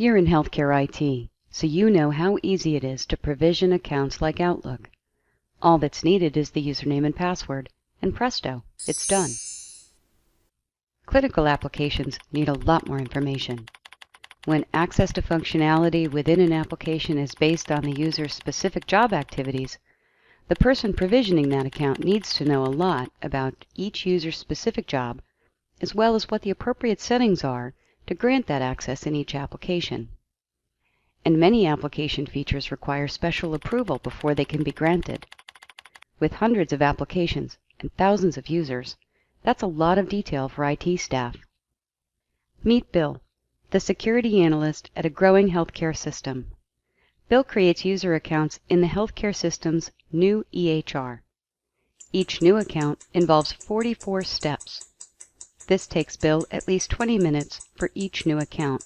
You're in healthcare IT, so you know how easy it is to provision accounts like Outlook. All that's needed is the username and password, and presto, it's done. Clinical applications need a lot more information. When access to functionality within an application is based on the user's specific job activities, the person provisioning that account needs to know a lot about each user's specific job, as well as what the appropriate settings are to grant that access in each application. And many application features require special approval before they can be granted. With hundreds of applications and thousands of users, that's a lot of detail for IT staff. Meet Bill, the security analyst at a growing healthcare system. Bill creates user accounts in the healthcare system's new EHR. Each new account involves 44 steps. This takes Bill at least 20 minutes for each new account.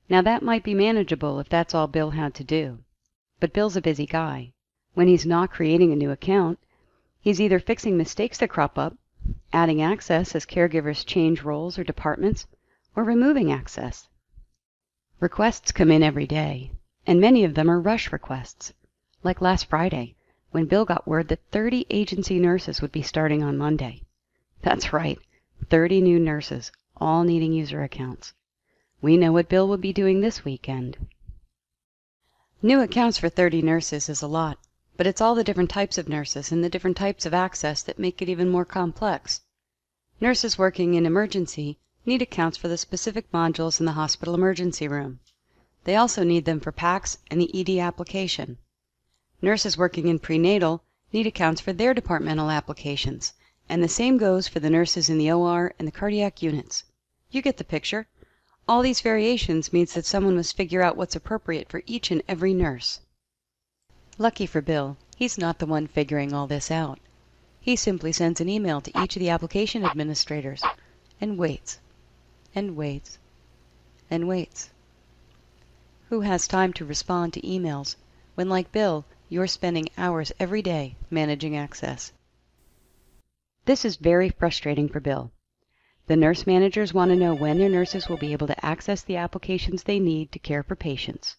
Now that might be manageable if that's all Bill had to do. But Bill's a busy guy. When he's not creating a new account, he's either fixing mistakes that crop up, adding access as caregivers change roles or departments, or removing access. Requests come in every day, and many of them are rush requests, like last Friday, when Bill got word that 30 agency nurses would be starting on Monday. That's right, 30 new nurses, all needing user accounts. We know what Bill will be doing this weekend. New accounts for 30 nurses is a lot, but it's all the different types of nurses and the different types of access that make it even more complex. Nurses working in emergency need accounts for the specific modules in the hospital emergency room. They also need them for PACS and the ED application. Nurses working in prenatal need accounts for their departmental applications, and the same goes for the nurses in the OR and the cardiac units. You get the picture. All these variations means that someone must figure out what's appropriate for each and every nurse. Lucky for Bill, he's not the one figuring all this out. He simply sends an email to each of the application administrators and waits, and waits, and waits. Who has time to respond to emails when, like Bill, you're spending hours every day managing access? This is very frustrating for Bill. The nurse managers want to know when their nurses will be able to access the applications they need to care for patients.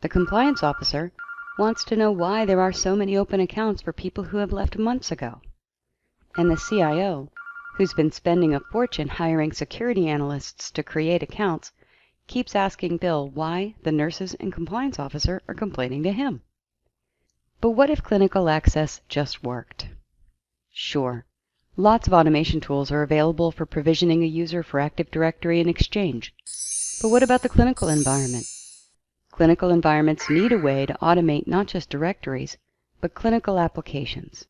The compliance officer wants to know why there are so many open accounts for people who have left months ago. And the CIO, who's been spending a fortune hiring security analysts to create accounts, keeps asking Bill why the nurses and compliance officer are complaining to him. But what if clinical access just worked? Sure. Lots of automation tools are available for provisioning a user for Active Directory and Exchange. But what about the clinical environment? Clinical environments need a way to automate not just directories, but clinical applications.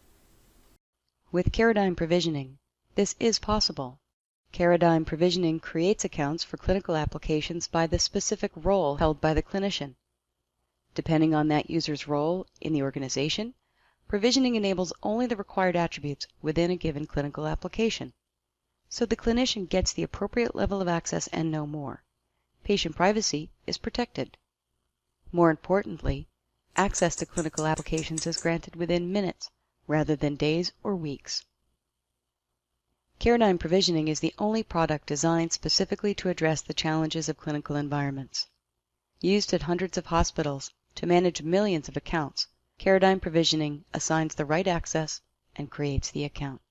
With Caradigm Provisioning, this is possible. Caradigm Provisioning creates accounts for clinical applications by the specific role held by the clinician. Depending on that user's role in the organization, provisioning enables only the required attributes within a given clinical application. So the clinician gets the appropriate level of access and no more. Patient privacy is protected. More importantly, access to clinical applications is granted within minutes rather than days or weeks. Caradigm Provisioning is the only product designed specifically to address the challenges of clinical environments. Used at hundreds of hospitals to manage millions of accounts, Caradigm Provisioning assigns the right access and creates the account.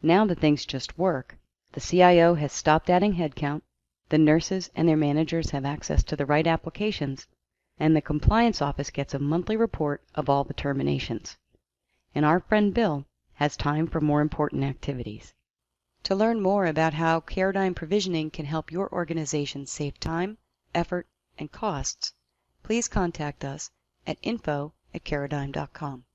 Now that things just work, the CIO has stopped adding headcount, the nurses and their managers have access to the right applications, and the compliance office gets a monthly report of all the terminations. And our friend Bill has time for more important activities. To learn more about how Caradigm Provisioning can help your organization save time, effort, and costs, please contact us at info@caradigm.com.